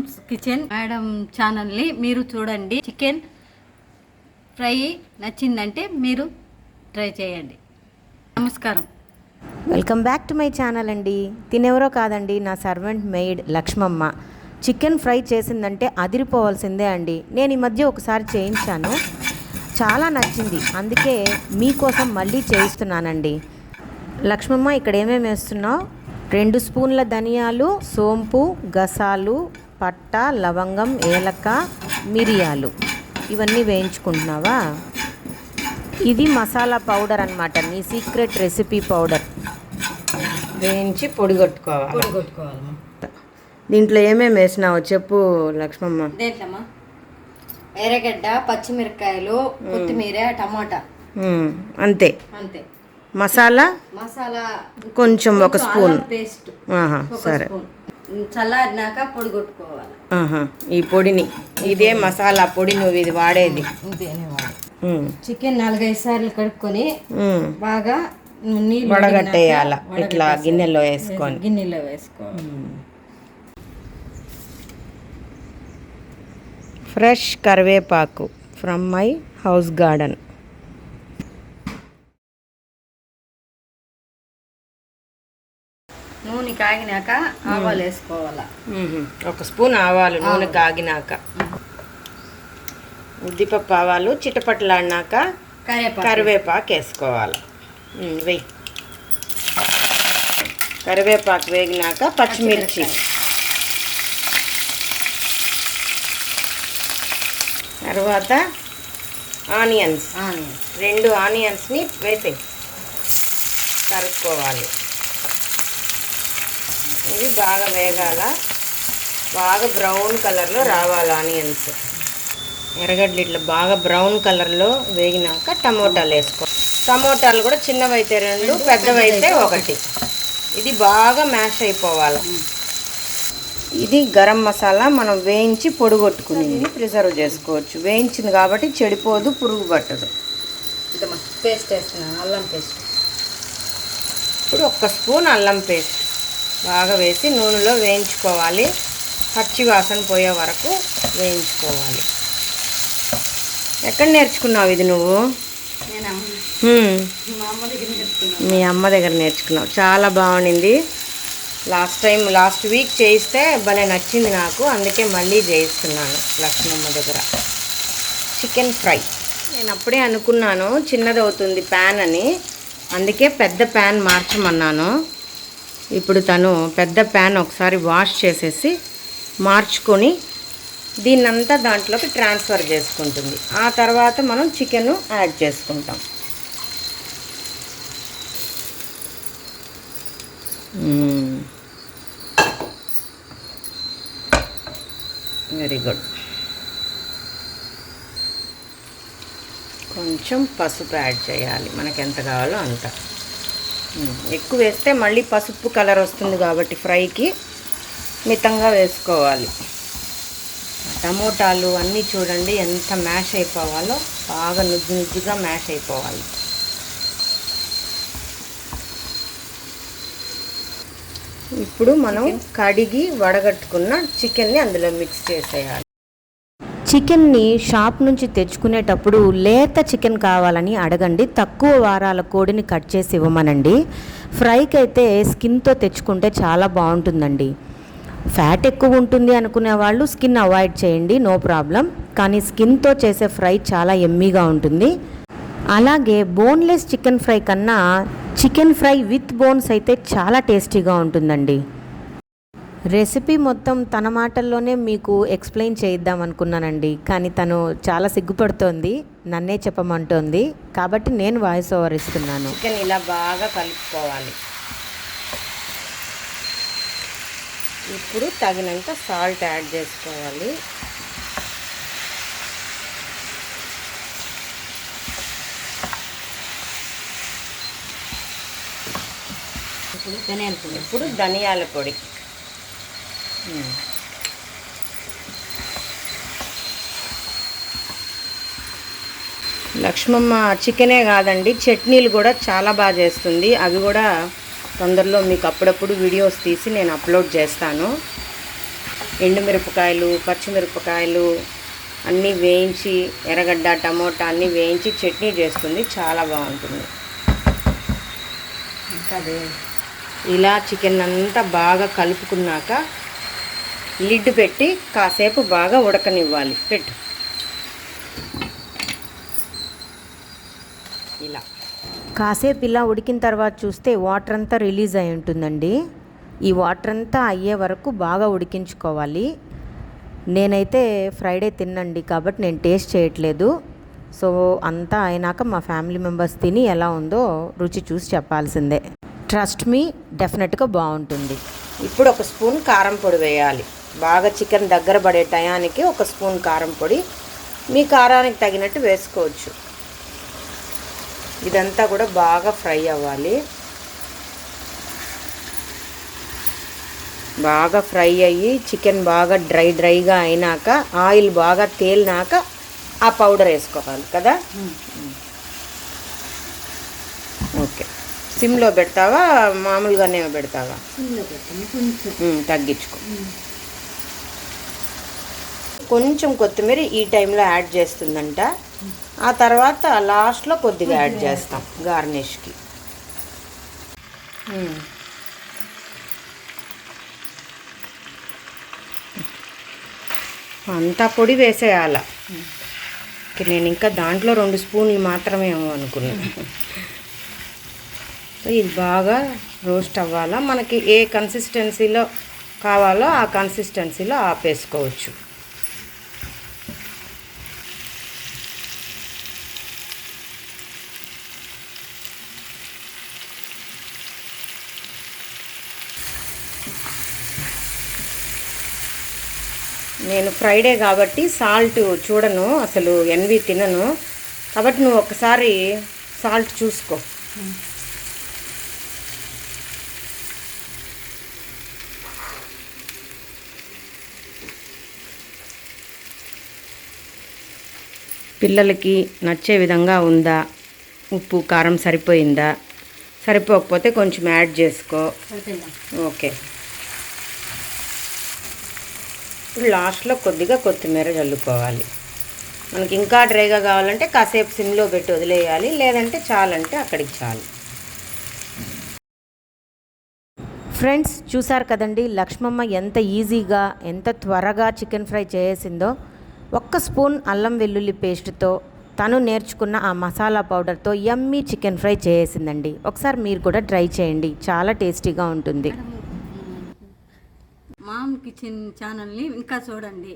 Madams kitchen madam ఛానల్ని మీరు చూడండి. చికెన్ ఫ్రై నచ్చిందంటే మీరు ట్రై చేయండి. నమస్కారం. Welcome back to my channel అండి. తినెవరో కాదండి, నా servant maid Lakshmamma. Chicken fry చేసిందంటే అదిరిపోవాల్సిందే అండి. నేను ఈ మధ్య ఒకసారి చేయించాను, చాలా నచ్చింది. అందుకే మీకోసం మళ్ళీ చేయిస్తున్నానండి. లక్ష్మమ్మ, ఇక్కడ ఏమేమి వేస్తున్నావు? 2 స్పూన్ల ధనియాలు, సోంపు, గసాలు, పట్ట, లవంగం, ఏలక, మిరియాలు ఇవన్నీ వేయించుకుంటున్నావా? ఇది మసాలా పౌడర్ అన్నమాట, నీ సీక్రెట్ రెసిపీ పౌడర్. వేయించి పొడి కొట్టుకోవాలి. దీంట్లో ఏమేమి వేసినావు చెప్పు లక్ష్మమ్మ. దేంట్లమ్మా? ఎర్రగడ్డ, పచ్చిమిరపకాయలు, కొత్తిమీర, టమాటా, అంతే. అంతే. మసాలా కొంచెం 1 స్పూన్ పేస్ట్. సరే. చల్లారినాక పొడి కొట్టుకోవాలి. ఈ పొడిని, ఇదే మసాలా పొడి నువ్వు ఇది వాడేది. చికెన్ 4-5 సార్లు కడుక్కొని బాగా నీళ్ళు వడగట్టేయాల. ఇట్లా గిన్నెలో వేసుకోవాలి. ఫ్రెష్ కరివేపాకు ఫ్రమ్ మై హౌస్ గార్డెన్. నూనె కాగినాక ఆవాలు వేసుకోవాలి. 1 స్పూన్ ఆవాలు నూనె కాగినాక. ఉద్దిపప్పు ఆవాలు చిటపట్లాడినాక కరివేపాకు వేసుకోవాలి. వెయ్యి. కరివేపాకు వేగినాక పచ్చిమిర్చి, తర్వాత ఆనియన్స్. 2 ఆనియన్స్ని వేసి కరుక్కోవాలి. ఇవి బాగా వేగాల, బాగా బ్రౌన్ కలర్లో రావాలి ఆనియన్స్. ఎర్రగడ్డలు ఇట్లా బాగా బ్రౌన్ కలర్లో వేగినాక టమోటాలు వేసుకో. టమోటాలు కూడా చిన్నవైతే 2, పెద్దవైతే 1. ఇది బాగా మ్యాష్ అయిపోవాలి. ఇది గరం మసాలా మనం వేయించి పొడి కొట్టుకుని ప్రిజర్వ్ చేసుకోవచ్చు. వేయించింది కాబట్టి చెడిపోదు, పురుగు పట్టదు. పేస్ట్ వేస్తున్నాను, అల్లం పేస్ట్. ఇప్పుడు 1 స్పూన్ అల్లం పేస్ట్ బాగా వేసి నూనెలో వేయించుకోవాలి. పచ్చి వాసన పోయే వరకు వేయించుకోవాలి. ఎక్కడ నేర్చుకున్నావు ఇది నువ్వు? మీ అమ్మ దగ్గర నేర్చుకున్నావు. చాలా బాగుండింది. లాస్ట్ వీక్ చేయిస్తే భలే నచ్చింది నాకు, అందుకే మళ్ళీ చేయిస్తున్నాను లక్ష్మమ్మ దగ్గర. చికెన్ ఫ్రై నేను అప్పుడే అనుకున్నాను చిన్నది అవుతుంది ప్యాన్ అని, అందుకే పెద్ద ప్యాన్ మార్చమన్నాను. ఇప్పుడు తను పెద్ద ప్యాన్ ఒకసారి వాష్ చేసేసి మార్చుకొని దీన్నంతా దాంట్లోకి ట్రాన్స్ఫర్ చేసుకుంటుంది. ఆ తర్వాత మనం చికెన్ యాడ్ చేసుకుంటాం. Very good. కొంచెం పసుపు యాడ్ చేయాలి, మనకి ఎంత కావాలో అంత. ఎక్కువ వేస్తే మళ్ళీ పసుపు కలర్ వస్తుంది కాబట్టి ఫ్రైకి మితంగా వేసుకోవాలి. టమోటాలు అన్నీ చూడండి ఎంత మ్యాష్ అయిపోవాలో, బాగా నుజ్జుగా మ్యాష్ అయిపోవాలి. ఇప్పుడు మనం కడిగి వడగట్టుకున్న చికెన్ని అందులో మిక్స్ చేసేయాలి. చికెన్ని షాప్ నుంచి తెచ్చుకునేటప్పుడు లేత చికెన్ కావాలని అడగండి. తక్కువ వారాల కోడిని కట్ చేసి ఇవ్వమనండి. ఫ్రైకి అయితే స్కిన్తో తెచ్చుకుంటే చాలా బాగుంటుందండి. ఫ్యాట్ ఎక్కువ ఉంటుంది అనుకునే వాళ్ళు స్కిన్ అవాయిడ్ చేయండి, నో ప్రాబ్లం. కానీ స్కిన్తో చేసే ఫ్రై చాలా ఎమ్మీగా ఉంటుంది. అలాగే బోన్లెస్ చికెన్ ఫ్రై కన్నా చికెన్ ఫ్రై విత్ బోన్స్ అయితే చాలా టేస్టీగా ఉంటుందండి. రెసిపీ మొత్తం తన మాటల్లోనే మీకు ఎక్స్ప్లెయిన్ చేయిద్దాం అనుకున్నానండి, కానీ తను చాలా సిగ్గుపడుతోంది, నన్నే చెప్పమంటోంది. కాబట్టి నేను వాయిస్ ఓవర్ ఇస్తున్నాను. చికెన్ ఇలా బాగా కలుపుకోవాలి. ఇప్పుడు తగినంత సాల్ట్ యాడ్ చేసుకోవాలి. ఇప్పుడు ధనియాల పొడి. లక్ష్మమ్మ చికెనే కాదండి, చట్నీలు కూడా చాలా బాగా చేస్తుంది. అవి కూడా తొందరలో మీకు అప్పుడప్పుడు వీడియోస్ తీసి నేను అప్లోడ్ చేస్తాను. ఎండుమిరపకాయలు, పచ్చిమిరపకాయలు అన్నీ వేయించి, ఎర్రగడ్డ, టమోటా అన్నీ వేయించి చట్నీ చేస్తుంది, చాలా బాగుంటుంది. ఇలా చికెన్ అంతా బాగా కలుపుకున్నాక లిడ్ పెట్టి కాసేపు బాగా ఉడకనివ్వాలి. పెట్టు. ఇలా కాసేపు ఇలా ఉడికిన తర్వాత చూస్తే వాటర్ అంతా రిలీజ్ అయి ఉంటుందండి. ఈ వాటర్ అంతా అయ్యే వరకు బాగా ఉడికించుకోవాలి. నేనైతే ఫ్రైడే తిన్నండి కాబట్టి నేను టేస్ట్ చేయట్లేదు. సో అంతా అయినాక మా ఫ్యామిలీ మెంబర్స్ తిని ఎలా ఉందో రుచి చూసి చెప్పాల్సిందే. ట్రస్ట్ మీ, డెఫినెట్గా బాగుంటుంది. ఇప్పుడు ఒక స్పూన్ కారం పొడి వేయాలి. బాగా చికెన్ దగ్గర పడే టయానికి ఒక స్పూన్ కారం పొడి మీ కారానికి తగినట్టు వేసుకోవచ్చు. ఇదంతా కూడా బాగా ఫ్రై అవ్వాలి. బాగా ఫ్రై అయ్యి చికెన్ బాగా డ్రైగా అయినాక, ఆయిల్ బాగా తేలినాక ఆ పౌడర్ వేసుకోవాలి కదా. ఓకే. సిమ్లో పెడతావా, మామూలుగానే పెడతావా? తగ్గించుకో. కొంచెం కొత్తిమీర ఈ టైంలో యాడ్ చేస్తుందంట. ఆ తర్వాత లాస్ట్లో కొద్దిగా యాడ్ చేస్తాం గార్నిష్కి. అంతా పొడి వేసేయాల. నేను ఇంకా దాంట్లో 2 స్పూన్లు మాత్రమే అనుకున్నాను. ఇది బాగా రోస్ట్ అవ్వాలా. మనకి ఏ కన్సిస్టెన్సీలో కావాలో ఆ కన్సిస్టెన్సీలో ఆపేసుకోవచ్చు. నేను ఫ్రైడే కాబట్టి సాల్ట్ చూడను, అసలు ఎన్వి తినను కాబట్టి నువ్వు ఒకసారి సాల్ట్ చూసుకో. పిల్లలకి నచ్చే విధంగా ఉందా, ఉప్పు కారం సరిపోయిందా, సరిపోకపోతే కొంచెం యాడ్ చేసుకో. ఓకే. ఇప్పుడు లాస్ట్లో కొద్దిగా కొత్తిమీర చల్లుకోవాలి. మనకి ఇంకా డ్రైగా కావాలంటే కాసేపు సిమ్లో పెట్టి వదిలేయాలి, లేదంటే చాలంటే అక్కడికి చాలు. ఫ్రెండ్స్ చూసారు కదండి, లక్ష్మమ్మ ఎంత ఈజీగా ఎంత త్వరగా చికెన్ ఫ్రై చేసిందో. ఒక్క స్పూన్ అల్లం వెల్లుల్లి పేస్ట్తో తను నేర్చుకున్న ఆ మసాలా పౌడర్తో యమ్మీ చికెన్ ఫ్రై చేసిందండి. ఒకసారి మీరు కూడా ట్రై చేయండి, చాలా టేస్టీగా ఉంటుంది. మామ్ కిచెన్ ఛానల్ని ఇంకా చూడండి.